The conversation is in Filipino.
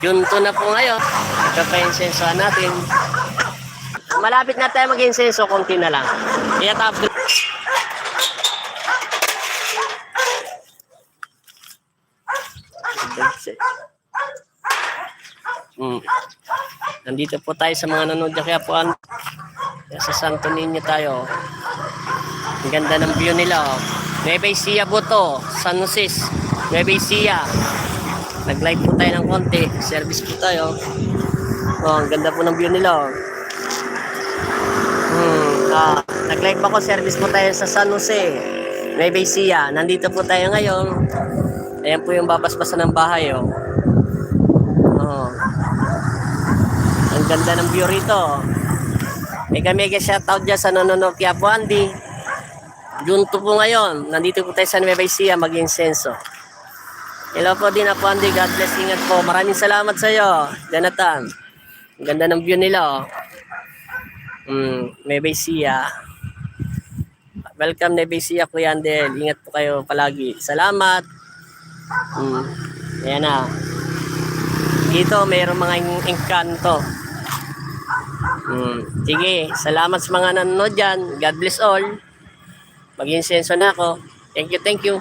Junto na po ngayon. Ito pa yung sensohan natin. Malapit na tayo mag-insenso, konti na lang. Iatap. Nandito po tayo sa mga nanonood kaya po sa Santo Niño tayo. Ang ganda ng view nila. Nueva Ecija po to, San Jose, Nueva Ecija. Nag-light po tayo ng konti. Service po tayo. Ang ganda po ng view nila. Nag-light pa ko. Service po tayo sa San Jose, Nueva Ecija. Nandito po tayo ngayon. Ayan po yung babasbasan ng bahay. Ang ganda ng view rito. Mega shoutout dyan sa nanonood kaya po Andy. Junto po ngayon. Nandito po tayo sa Nueva Ecija mag-insenso. Hello po din po Andy. God bless. Ingat po. Maraming salamat sa iyo, Jonathan. Ang ganda ng view nila. Nueva Ecija. Welcome Nueva Ecija, Kuya Andel. Ingat po kayo palagi. Salamat. Ayan na. Dito mayroong mga engkanto. Sige, salamat sa mga nanonood dyan. God bless all. Mag-insenso na ako. Thank you, thank you.